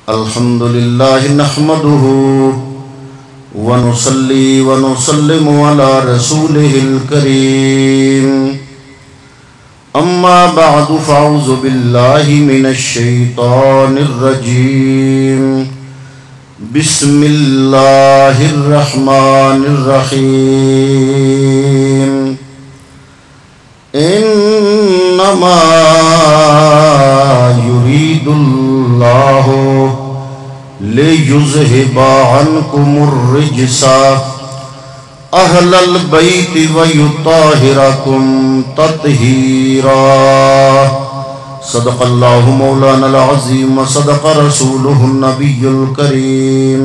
الحمد لله نحمده ونصلي ونسلم على رسوله الكريم أما بعد فأعوذ بالله من الشيطان الرجيم بسم الله الرحمن الرحيم إنما يريد الله ليذهب عنكم الرجس أهل البيت ويطهركم تطهيرا صدق الله مولانا العظيم وصدق رسوله النبي الكريم.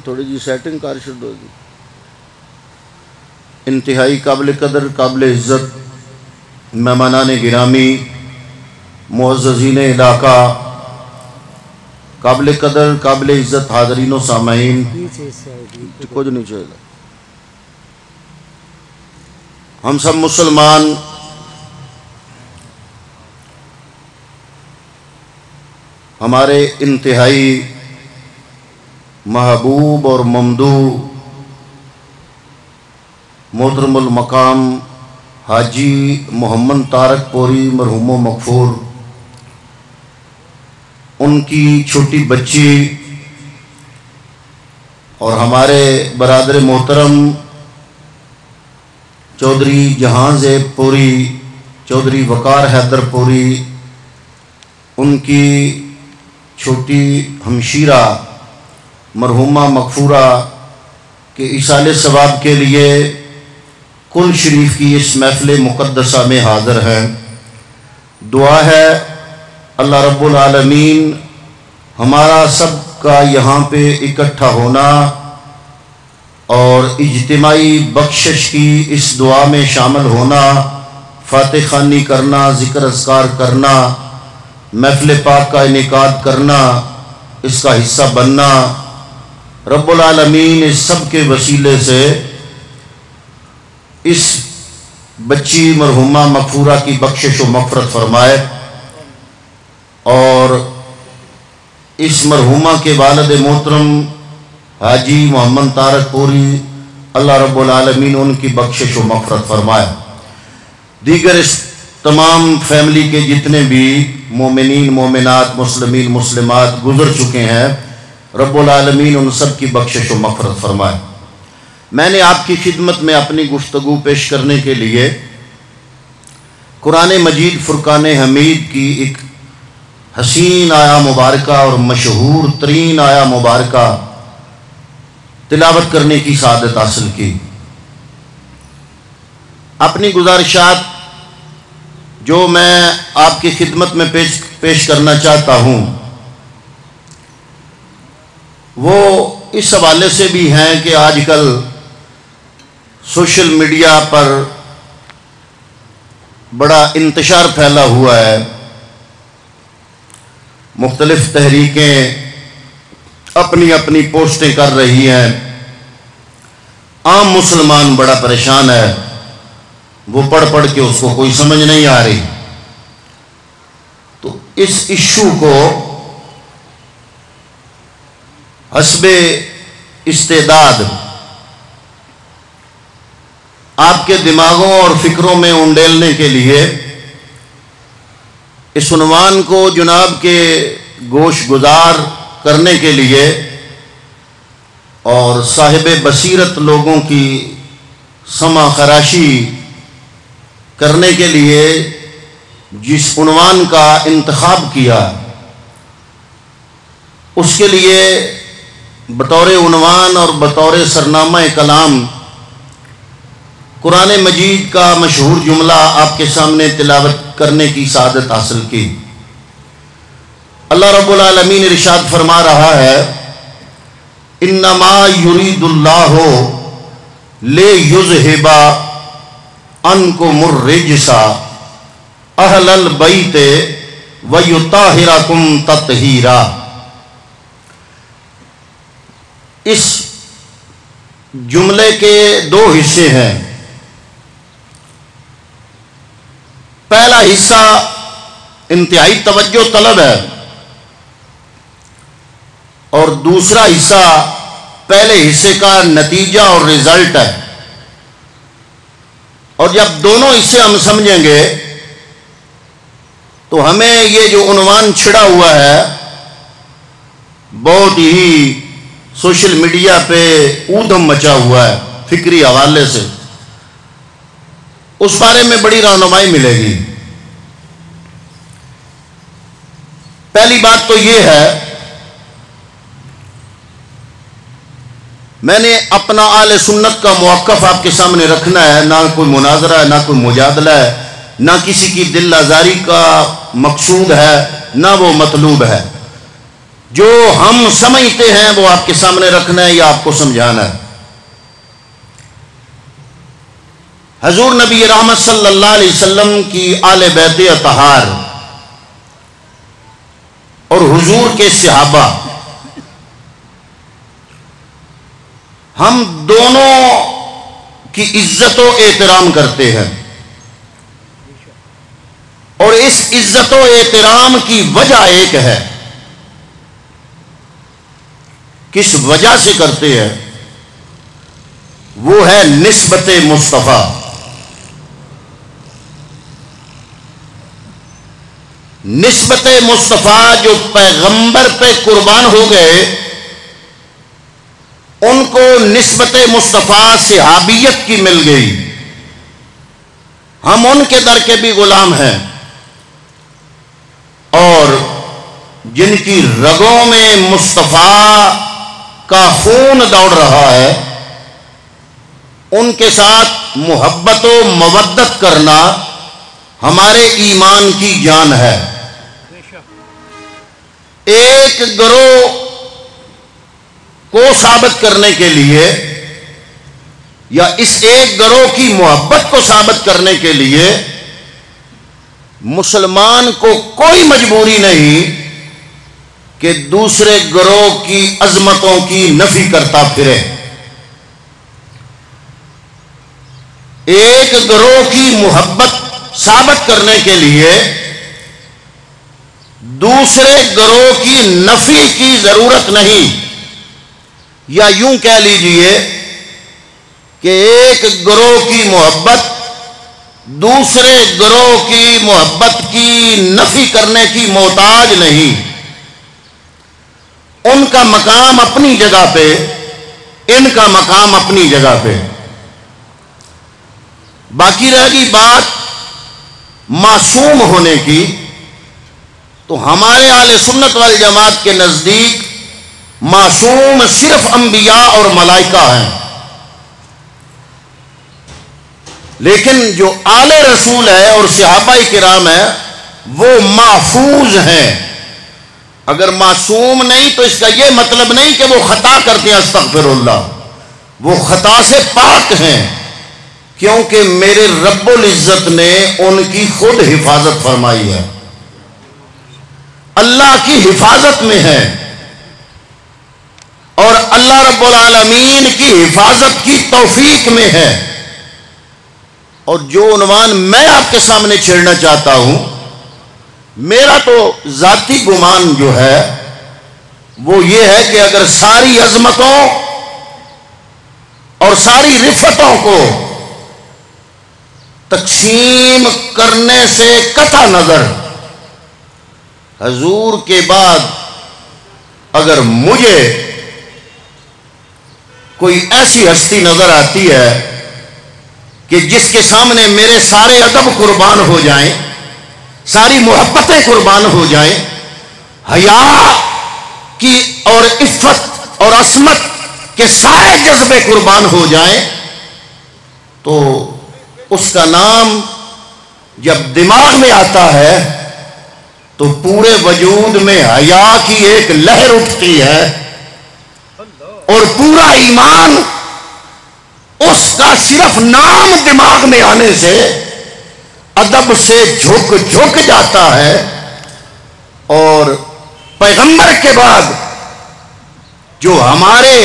تھوڑی جی سیٹنگ کار شروع ہوگی. انتہائی قابل قدر قابل عزت مہمانان گرامی معززین علاقہ قابل قدر قابل عزت حاضرین و سامعین کچھ نہیں چاہیے. ہم سب مسلمان ہمارے انتہائی محبوب اور ممدوح محترم المقام حاجی محمد طارق پوری مرحوم و مغفور، ان کی چھوٹی بچی اور ہمارے برادر محترم چودھری جہاں زیب پوری، چودھری وقار حیدر پوری، ان کی چھوٹی ہمشیرہ مرحومہ مغفورہ کے ایصال ثواب کے لیے کل شریف کی اس محفل مقدسہ میں حاضر ہیں. دعا ہے اللہ رب العالمین ہمارا سب کا یہاں پہ اکٹھا ہونا اور اجتماعی بخشش کی اس دعا میں شامل ہونا، فاتح خوانی کرنا، ذکر اذکار کرنا، محفل پاک کا انعقاد کرنا، اس کا حصہ بننا، رب العالمین اس سب کے وسیلے سے اس بچی مرحومہ مغفورہ کی بخشش و مغفرت فرمائے اور اس مرحومہ کے والد محترم حاجی محمد طارق پوری اللہ رب العالمین ان کی بخشش و مغفرت فرمائے. دیگر اس تمام فیملی کے جتنے بھی مومنین مومنات مسلمین مسلمات گزر چکے ہیں رب العالمین ان سب کی بخشش و مغفرت فرمائے. میں نے آپ کی خدمت میں اپنی گفتگو پیش کرنے کے لیے قرآن مجید فرقان حمید کی ایک حسین آیا مبارکہ اور مشہور ترین آیا مبارکہ تلاوت کرنے کی سعادت حاصل کی. اپنی گزارشات جو میں آپ کی خدمت میں پیش کرنا چاہتا ہوں وہ اس حوالے سے بھی ہیں کہ آج کل سوشل میڈیا پر بڑا انتشار پھیلا ہوا ہے. مختلف تحریکیں اپنی اپنی پوسٹیں کر رہی ہیں. عام مسلمان بڑا پریشان ہے، وہ پڑھ پڑھ کے اس کو کوئی سمجھ نہیں آ رہی. تو اس ایشو کو حسب استعداد آپ کے دماغوں اور فکروں میں انڈیلنے کے لیے اس عنوان کو جناب کے گوش گزار کرنے کے لیے اور صاحب بصیرت لوگوں کی سمع خراشی کرنے کے لیے جس عنوان کا انتخاب کیا اس کے لیے بطور عنوان اور بطور سرنامہ کلام قرآن مجید کا مشہور جملہ آپ کے سامنے تلاوت کرنے کی سعادت حاصل کی. اللہ رب العالمین ارشاد فرما رہا ہے انما یرید اللہ لیذہب عنکم الرجس اہل البیت ویطہرکم تطہیرا. اس جملے کے دو حصے ہیں. پہلا حصہ انتہائی توجہ طلب ہے اور دوسرا حصہ پہلے حصے کا نتیجہ اور رزلٹ ہے. اور جب دونوں حصے ہم سمجھیں گے تو ہمیں یہ جو عنوان چھڑا ہوا ہے بہت ہی سوشل میڈیا پہ اودھم مچا ہوا ہے فکری حوالے سے، اس بارے میں بڑی رہنمائی ملے گی. پہلی بات تو یہ ہے، میں نے اپنا اہل سنت کا موقف آپ کے سامنے رکھنا ہے، نہ کوئی مناظرہ ہے، نہ کوئی مجادلہ ہے، نہ کسی کی دل آزاری کا مقصود ہے، نہ وہ مطلوب ہے. جو ہم سمجھتے ہیں وہ آپ کے سامنے رکھنا ہے یا آپ کو سمجھانا ہے. حضور نبی رحمت صلی اللہ علیہ وسلم کی آل بیت اطہار اور حضور کے صحابہ، ہم دونوں کی عزت و احترام کرتے ہیں، اور اس عزت و احترام کی وجہ ایک ہے. کس وجہ سے کرتے ہیں؟ وہ ہے نسبت مصطفیٰ. نسبت مصطفیٰ جو پیغمبر پہ قربان ہو گئے، ان کو نسبت مصطفیٰ صحابیت کی مل گئی. ہم ان کے در کے بھی غلام ہیں، اور جن کی رگوں میں مصطفیٰ کا خون دوڑ رہا ہے، ان کے ساتھ محبت و مودت کرنا ہمارے ایمان کی جان ہے. ایک گروہ کو ثابت کرنے کے لیے یا اس ایک گروہ کی محبت کو ثابت کرنے کے لیے مسلمان کو کوئی مجبوری نہیں کہ دوسرے گروہ کی عظمتوں کی نفی کرتا پھرے. ایک گروہ کی محبت ثابت کرنے کے لیے دوسرے گروہ کی نفی کی ضرورت نہیں. یا یوں کہہ لیجئے کہ ایک گروہ کی محبت دوسرے گروہ کی محبت کی نفی کرنے کی محتاج نہیں. ان کا مقام اپنی جگہ پہ، ان کا مقام اپنی جگہ پہ. باقی رہ گئی بات معصوم ہونے کی، تو ہمارے اہل سنت والجماعت کے نزدیک معصوم صرف انبیاء اور ملائکہ ہیں. لیکن جو آل رسول ہے اور صحابہ کرام ہیں وہ محفوظ ہیں. اگر معصوم نہیں تو اس کا یہ مطلب نہیں کہ وہ خطا کرتے ہیں، استغفر اللہ، وہ خطا سے پاک ہیں، کیونکہ میرے رب العزت نے ان کی خود حفاظت فرمائی ہے. اللہ کی حفاظت میں ہے، اور اللہ رب العالمین کی حفاظت کی توفیق میں ہے. اور جو عنوان میں آپ کے سامنے چھیڑنا چاہتا ہوں، میرا تو ذاتی گمان جو ہے وہ یہ ہے کہ اگر ساری عظمتوں اور ساری رفتوں کو تقسیم کرنے سے قطع نظر حضور کے بعد اگر مجھے کوئی ایسی ہستی نظر آتی ہے کہ جس کے سامنے میرے سارے ادب قربان ہو جائیں، ساری محبتیں قربان ہو جائیں، حیا کی اور عفت اور عصمت کے سارے جذبے قربان ہو جائیں، تو اس کا نام جب دماغ میں آتا ہے تو پورے وجود میں حیا کی ایک لہر اٹھتی ہے، اور پورا ایمان اس کا صرف نام دماغ میں آنے سے ادب سے جھک جھک جاتا ہے. اور پیغمبر کے بعد جو ہمارے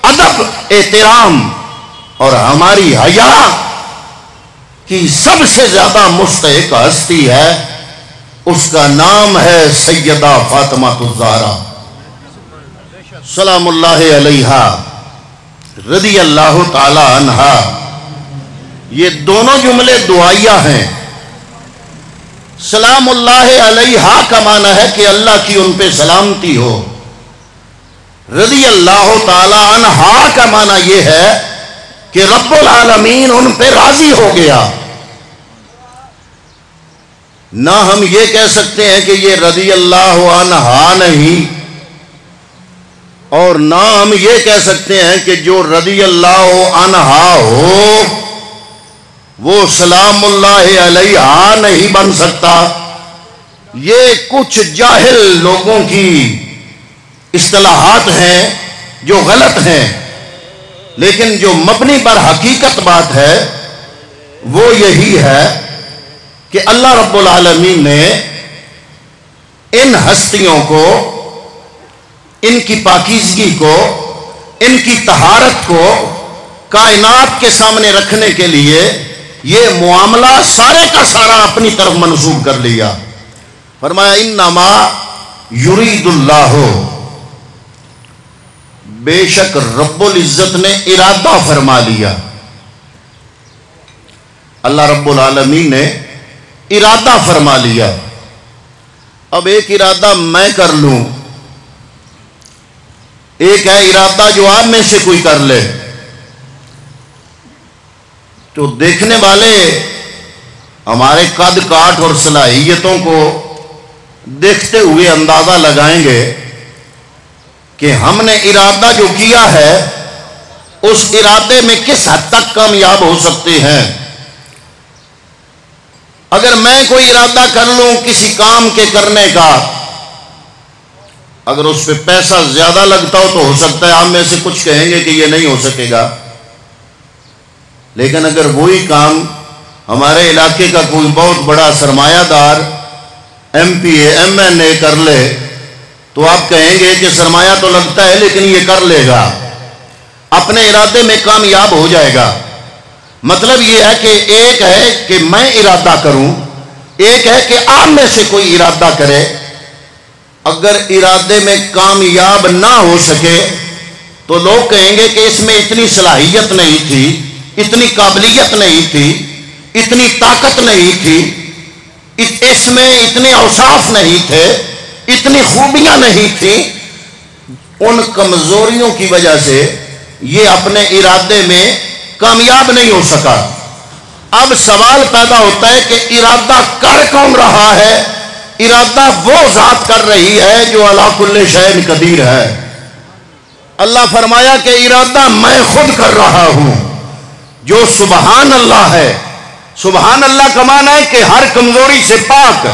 ادب، احترام اور ہماری حیا کی سب سے زیادہ مستحق ہستی ہے، اس کا نام ہے سیدہ فاطمہ الزہرا سلام اللہ علیہا رضی اللہ تعالی عنہا۔ یہ دونوں جملے دعائیہ ہیں۔ سلام اللہ علیہا کا معنی ہے کہ اللہ کی ان پہ سلامتی ہو، رضی اللہ تعالی عنہا کا معنی یہ ہے کہ رب العالمین ان پہ راضی ہو گیا۔ نہ ہم یہ کہہ سکتے ہیں کہ یہ رضی اللہ عنہا نہیں، اور نہ ہم یہ کہہ سکتے ہیں کہ جو رضی اللہ عنہا ہو وہ سلام اللہ علیہا نہیں بن سکتا۔ یہ کچھ جاہل لوگوں کی اصطلاحات ہیں جو غلط ہیں، لیکن جو مبنی پر حقیقت بات ہے وہ یہی ہے کہ اللہ رب العالمین نے ان ہستیوں کو، ان کی پاکیزگی کو، ان کی طہارت کو کائنات کے سامنے رکھنے کے لیے یہ معاملہ سارے کا سارا اپنی طرف منسوب کر لیا۔ فرمایا انما یرید اللہ، بے شک رب العزت نے ارادہ فرما لیا، اللہ رب العالمین نے ارادہ فرما لیا۔ اب ایک ارادہ میں کر لوں، ایک ہے ارادہ جو آپ میں سے کوئی کر لے، تو دیکھنے والے ہمارے قد کاٹ اور صلاحیتوں کو دیکھتے ہوئے اندازہ لگائیں گے کہ ہم نے ارادہ جو کیا ہے اس ارادے میں کس حد تک کامیاب ہو سکتے ہیں۔ اگر میں کوئی ارادہ کر لوں کسی کام کے کرنے کا، اگر اس پہ پیسہ زیادہ لگتا ہو تو ہو سکتا ہے آپ میں سے کچھ کہیں گے کہ یہ نہیں ہو سکے گا، لیکن اگر وہی کام ہمارے علاقے کا کوئی بہت بڑا سرمایہ دار M P A M N A کر لے تو آپ کہیں گے کہ سرمایہ تو لگتا ہے لیکن یہ کر لے گا، اپنے ارادے میں کامیاب ہو جائے گا۔ مطلب یہ ہے کہ ایک ہے کہ میں ارادہ کروں، ایک ہے کہ آپ میں سے کوئی ارادہ کرے۔ اگر ارادے میں کامیاب نہ ہو سکے تو لوگ کہیں گے کہ اس میں اتنی صلاحیت نہیں تھی، اتنی قابلیت نہیں تھی، اتنی طاقت نہیں تھی، اس میں اتنے اوصاف نہیں تھے، اتنی خوبیاں نہیں تھیں، ان کمزوریوں کی وجہ سے یہ اپنے ارادے میں کامیاب نہیں ہو سکا۔ اب سوال پیدا ہوتا ہے کہ ارادہ کر کون رہا ہے؟ ارادہ وہ ذات کر رہی ہے جو علی کل شیء قدیر ہے۔ اللہ فرمایا کہ ارادہ میں خود کر رہا ہوں، جو سبحان اللہ ہے۔ سبحان اللہ کا معنی ہے کہ ہر کمزوری سے پاک،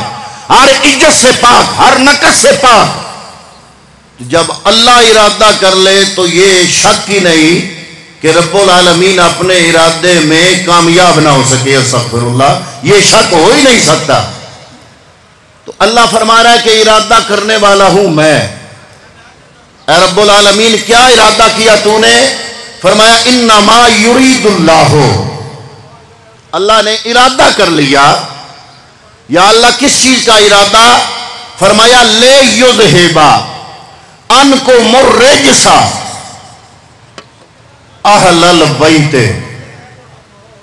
ہر عجز سے پاک، ہر نقص سے پاک۔ جب اللہ ارادہ کر لے تو یہ شک ہی نہیں کہ رب العالمین اپنے ارادے میں کامیاب نہ ہو سکے، استغفر اللہ، یہ شک ہو ہی نہیں سکتا۔ تو اللہ فرما رہا ہے کہ ارادہ کرنے والا ہوں میں۔ اے رب العالمین کیا ارادہ کیا تو نے؟ فرمایا انما یرید اللہ، اللہ نے ارادہ کر لیا۔ یا اللہ کس چیز کا ارادہ؟ فرمایا لے یذہبا عنکم الرجس اہل البیت،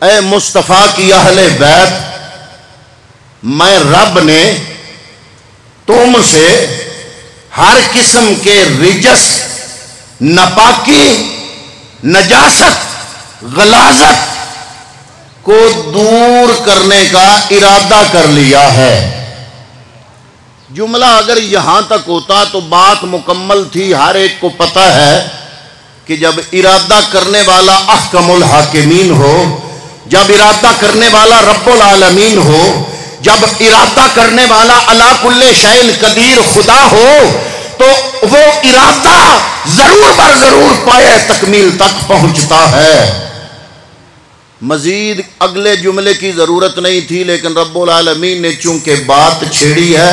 اے مصطفیٰ کی اہل بیت، میں رب نے تم سے ہر قسم کے رجس، ناپاکی، نجاست، غلاظت کو دور کرنے کا ارادہ کر لیا ہے۔ جملہ اگر یہاں تک ہوتا تو بات مکمل تھی، ہر ایک کو پتہ ہے کہ جب ارادہ کرنے والا احکم الحاکمین ہو، جب ارادہ کرنے والا رب العالمین ہو، جب ارادہ کرنے والا علی کل شیء قدیر خدا ہو، تو وہ ارادہ ضرور بر ضرور پائے تکمیل تک پہنچتا ہے۔ مزید اگلے جملے کی ضرورت نہیں تھی، لیکن رب العالمین نے چونکہ بات چھیڑی ہے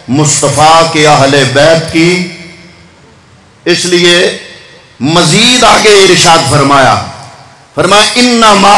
مصطفیٰ کے اہل بیت کی، اس لیے مزید آگے ارشاد فرمایا انما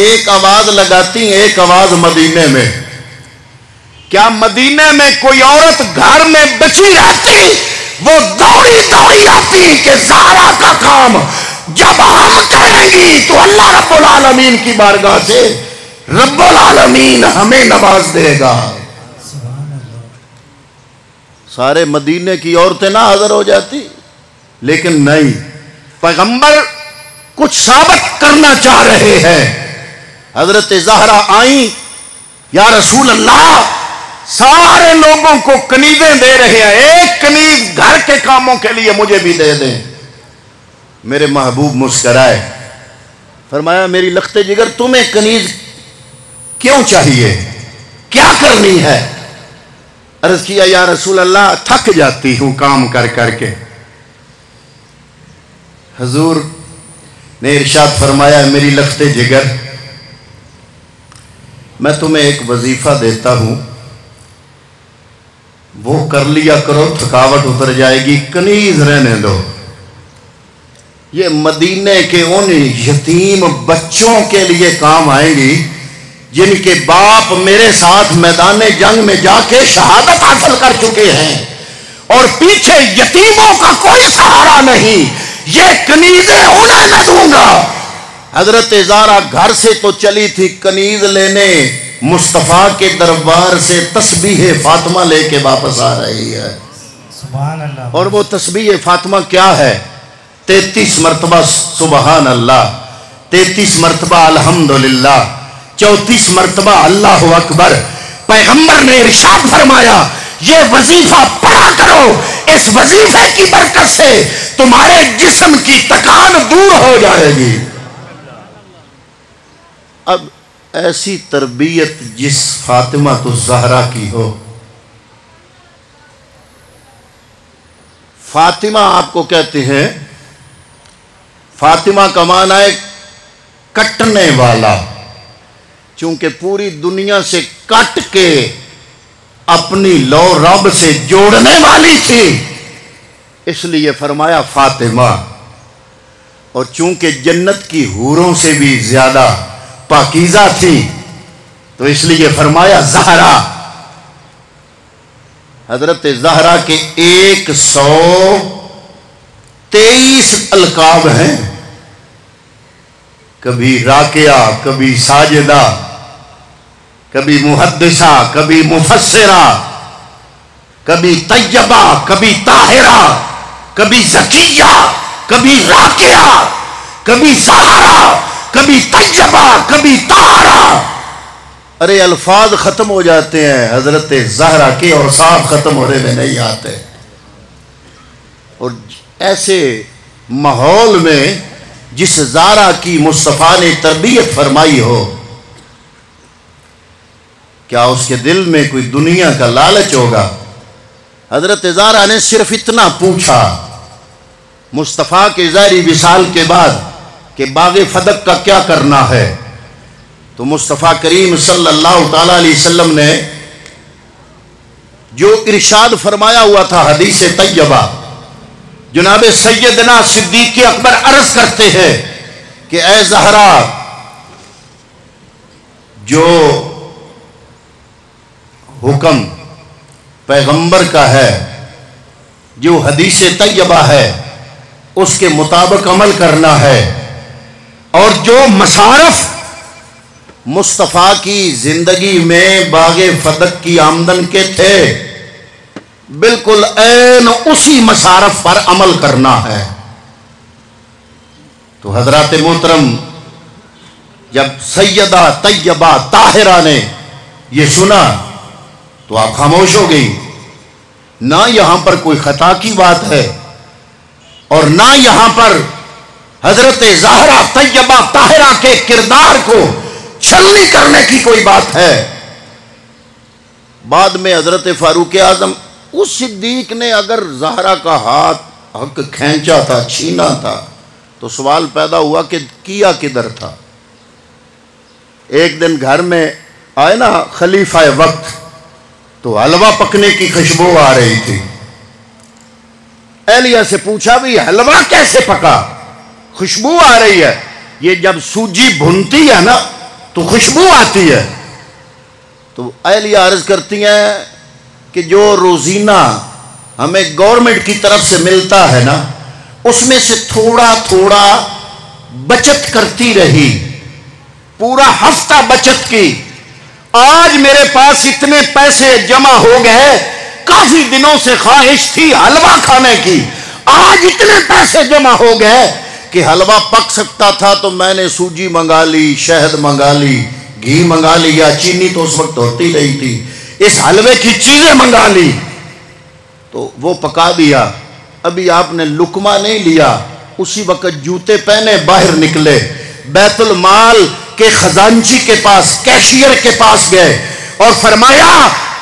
ایک آواز لگاتی ہیں، ایک آواز مدینے میں. کیا مدینے میں کوئی عورت گھر میں بچی رہتی؟ وہ دوڑی دوڑی آتی کہ زہرا کا کام جب ہم کریں گی تو اللہ رب العالمین کی بارگاہ سے رب العالمین ہمیں نواز دے گا. سارے مدینے کی عورتیں نہ حاضر ہو جاتی، لیکن نہیں، پیغمبر کچھ ثابت کرنا چاہ رہے ہیں. حضرت زہرا آئیں، یا رسول اللہ سارے لوگوں کو کنیزیں دے رہے ہیں، ایک کنیز گھر کے کاموں کے لیے مجھے بھی دے دیں. میرے محبوب مسکرائے، فرمایا میری لخت جگر تمہیں کنیز کیوں چاہیے، کیا کرنی ہے؟ عرض کیا یا رسول اللہ تھک جاتی ہوں کام کر کر کے. حضور نے ارشاد فرمایا میری لخت جگر میں تمہیں ایک وظیفہ دیتا ہوں، وہ کر لیا کرو، تھکاوٹ اتر جائے گی، کنیز رہنے دو. یہ مدینے کے ان یتیم بچوں کے لیے کام آئیں گی جن کے باپ میرے ساتھ میدان جنگ میں جا کے شہادت حاصل کر چکے ہیں اور پیچھے یتیموں کا کوئی سہارا نہیں. یہ کنیزیں انہیں میں دوں گا. حضرت زہرا گھر سے تو چلی تھی کنیز لینے، مصطفیٰ کے دربار سے تسبیح فاطمہ لے کے واپس آ رہی ہے. سبحان اللہ. اور وہ تسبیح فاطمہ کیا ہے؟ 33 مرتبہ سبحان اللہ، 33 مرتبہ الحمدللہ، 34 مرتبہ اللہ اکبر. پیغمبر نے ارشاد فرمایا یہ وظیفہ پڑھا کرو، اس وظیفے کی برکت سے تمہارے جسم کی تکان دور ہو جائے گی. اب ایسی تربیت جس فاطمہ الزہرا کی ہو. فاطمہ آپ کو کہتے ہیں، فاطمہ کا معنی ہے کٹنے والا، چونکہ پوری دنیا سے کٹ کے اپنی لو رب سے جوڑنے والی تھی، اس لیے فرمایا فاطمہ. اور چونکہ جنت کی حوروں سے بھی زیادہ پاکیزہ تھی تو اس لیے فرمایا زہرا. حضرت زہرا کے 123 القاب ہیں، کبھی راکعہ، کبھی ساجدہ، کبھی محدثہ، کبھی مفسرہ، کبھی طیبہ، کبھی طاہرہ، کبھی زکیہ، کبھی راکعہ، کبھی زہرا، کبھی طیبہ، کبھی طاہرہ. ارے الفاظ ختم ہو جاتے ہیں، حضرت زہرا کے اوصاف ختم ہونے میں نہیں آتے. اور ایسے ماحول میں جس زہرا کی مصطفیٰ نے تربیت فرمائی ہو، کیا اس کے دل میں کوئی دنیا کا لالچ ہوگا؟ حضرت زہرا نے صرف اتنا پوچھا مصطفیٰ کے ظاہری وصال کے بعد کہ باغ فدق کا کیا کرنا ہے. تو مصطفیٰ کریم صلی اللہ تعالی علیہ وسلم نے جو ارشاد فرمایا ہوا تھا حدیث طیبہ، جناب سیدنا صدیق اکبر عرض کرتے ہیں کہ اے زہرا، جو حکم پیغمبر کا ہے، جو حدیث طیبہ ہے، اس کے مطابق عمل کرنا ہے. اور جو مصارف مصطفیٰ کی زندگی میں باغ فدق کی آمدن کے تھے، بالکل عین اسی مصارف پر عمل کرنا ہے. تو حضرات محترم، جب سیدہ طیبہ طاہرہ نے یہ سنا تو آپ خاموش ہو گئی. نہ یہاں پر کوئی خطا کی بات ہے اور نہ یہاں پر حضرت زہرا طیبہ طاہرہ کے کردار کو چھلنی کرنے کی کوئی بات ہے. بعد میں حضرت فاروق اعظم، اس صدیق نے اگر زہرا کا ہاتھ حق کھینچا تھا، چھینا تھا، تو سوال پیدا ہوا کہ کیا کدھر تھا. ایک دن گھر میں آئے نا خلیفہ وقت، تو حلوہ پکنے کی خوشبو آ رہی تھی. اہلیہ سے پوچھا بھی حلوہ کیسے پکا، خوشبو آ رہی ہے. یہ جب سوجی بھنتی ہے نا تو خوشبو آتی ہے. تو اہلیہ عرض کرتی ہیں کہ جو روزینہ ہمیں گورنمنٹ کی طرف سے ملتا ہے نا، اس میں سے تھوڑا تھوڑا بچت کرتی رہی، پورا ہفتہ بچت کی. آج میرے پاس اتنے پیسے جمع ہو گئے، کافی دنوں سے خواہش تھی حلوہ کھانے کی، آج اتنے پیسے جمع ہو گئے کہ حلوہ پک سکتا تھا تو میں نے سوجی منگا لی، شہد منگا لی، گھی منگا لیا، چینی تو اس وقت ہوتی رہی تھی، اس حلوے کی چیزیں منگا لی تو وہ پکا دیا. ابھی آپ نے لقمہ نہیں لیا، اسی وقت جوتے پہنے باہر نکلے، بیت المال کے خزانچی کے پاس، کیشیئر کے پاس گئے اور فرمایا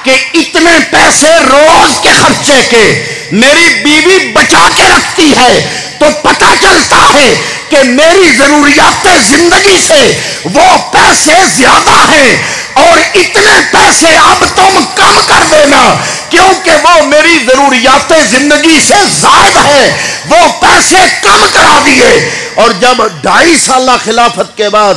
کہ اتنے پیسے روز کے خرچے کے میری بیوی بچا کے رکھتی ہے، تو پتہ چلتا ہے کہ میری ضروریات زندگی سے وہ پیسے زیادہ ہیں، اور اتنے پیسے اب تم کم کر دینا کیونکہ وہ میری ضروریات زندگی سے زائد ہے. وہ پیسے کم کرا دیے. اور جب 2.5 سالہ خلافت کے بعد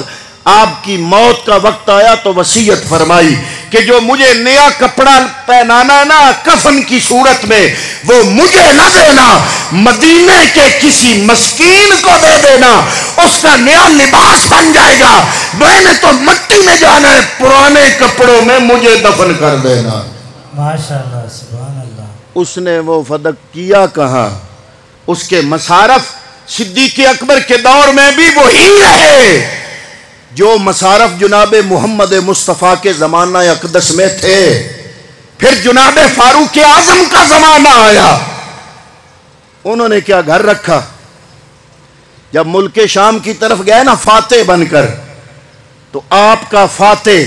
آپ کی موت کا وقت آیا تو وصیت فرمائی کہ جو مجھے نیا کپڑا پہنانا نا کفن کی صورت میں، وہ مجھے نہ دینا، مدینے کے کسی مسکین کو دے دینا، اس کا نیا لباس بن جائے گا. میں نے تو مٹی میں جانا ہے، پرانے کپڑوں میں مجھے دفن کر دینا. ماشاءاللہ، سبحان اللہ. اس نے وہ فدق کیا کہاں؟ اس کے مصارف صدیق اکبر کے دور میں بھی وہی رہے جو مصارف جناب محمد مصطفیٰ کے زمانہ اقدس میں تھے. پھر جناب فاروق اعظم کا زمانہ آیا، انہوں نے کیا گھر رکھا؟ جب ملک شام کی طرف گئے نا فاتح بن کر، تو آپ کا فاتح،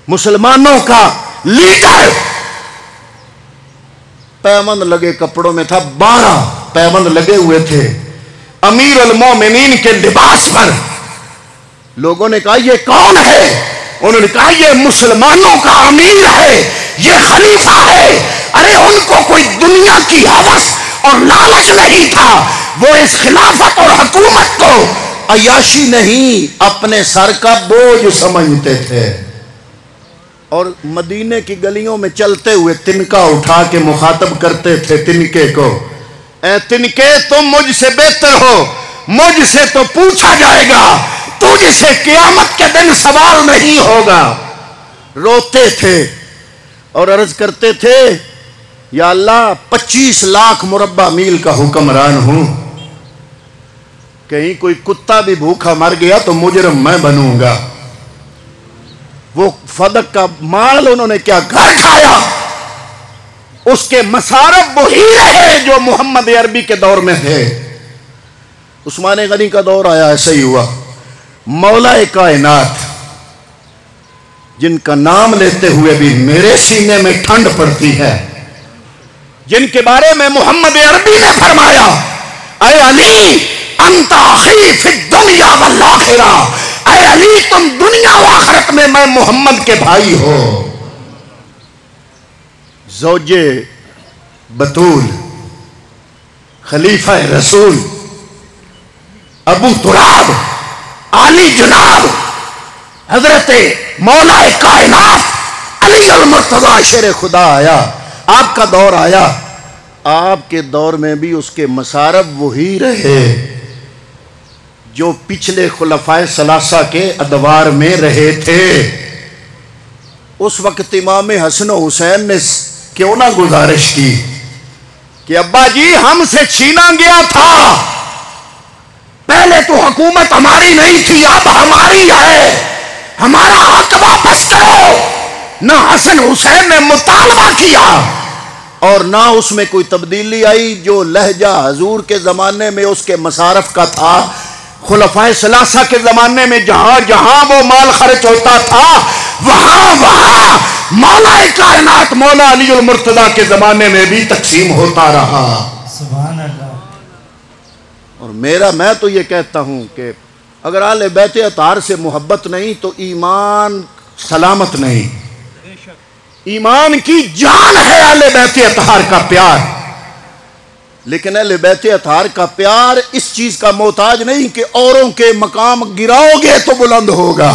مسلمانوں کا لیڈر، پیوند لگے کپڑوں میں تھا، 12 پیوند لگے ہوئے تھے امیر المومنین کے لباس پر. لوگوں نے کہا یہ کون ہے؟ انہوں نے کہا یہ مسلمانوں کا امیر ہے، یہ خلیفہ ہے. ارے ان کو کوئی دنیا کی ہوس اور لالچ نہیں تھا، وہ اس خلافت اور حکومت کو عیاشی نہیں اپنے سر کا بوجھ سمجھتے تھے. اور مدینے کی گلیوں میں چلتے ہوئے تنکا اٹھا کے مخاطب کرتے تھے تنکے کو، اے تنکے تم مجھ سے بہتر ہو، مجھ سے تو پوچھا جائے گا، تجھ سے قیامت کے دن سوال نہیں ہوگا. روتے تھے اور عرض کرتے تھے یا اللہ 25 لاکھ مربع میل کا حکمران ہوں، کہیں کوئی کتا بھی بھوکا مر گیا تو مجرم میں بنوں گا. وہ فدق کا مال انہوں نے کیا گھر کھایا، اس کے مصارف وہی رہے جو محمد عربی کے دور میں تھے. عثمان غنی کا دور آیا، ایسا ہی ہوا. مولا کائنات جن کا نام لیتے ہوئے بھی میرے سینے میں ٹھنڈ پڑتی ہے، جن کے بارے میں محمد عربی نے فرمایا اے علی انت اخی فی الدنیا والآخرہ، اے علی تم دنیا و آخرت میں محمد کے بھائی ہو. زوج بطول، خلیفہ رسول، ابو تراب، علی جناب حضرت مولا کائنات علی المرتضی شیر خدا آیا، آپ کا دور آیا. آپ کے دور میں بھی اس کے مصارف وہی رہے جو پچھلے خلفائے ثلاثہ کے ادوار میں رہے تھے. اس وقت امام حسن و حسین نے کیوں نہ گزارش کی کہ ابا جی ہم سے چھینا گیا تھا، پہلے تو حکومت ہماری نہیں تھی، اب ہماری ہے، ہمارا حق واپس کرو. نہ حسن حسین نے مطالبہ کیا اور نہ اس میں کوئی تبدیلی آئی. جو لہجہ حضور کے زمانے میں اس کے مصارف کا تھا، خلفائے ثلاثہ کے زمانے میں جہاں جہاں وہ مال خرچ ہوتا تھا وہاں مولا کائنات مولا علی المرتضی کے زمانے میں بھی تقسیم ہوتا رہا. سبحان اللہ. اور میں تو یہ کہتا ہوں کہ اگر اہل بیت اطہار سے محبت نہیں تو ایمان سلامت نہیں. ایمان کی جان ہے اہل بیت اطہار کا پیار، لیکن اہل بیت اطہار کا پیار اس چیز کا محتاج نہیں کہ اوروں کے مقام گراؤ گے تو بلند ہوگا.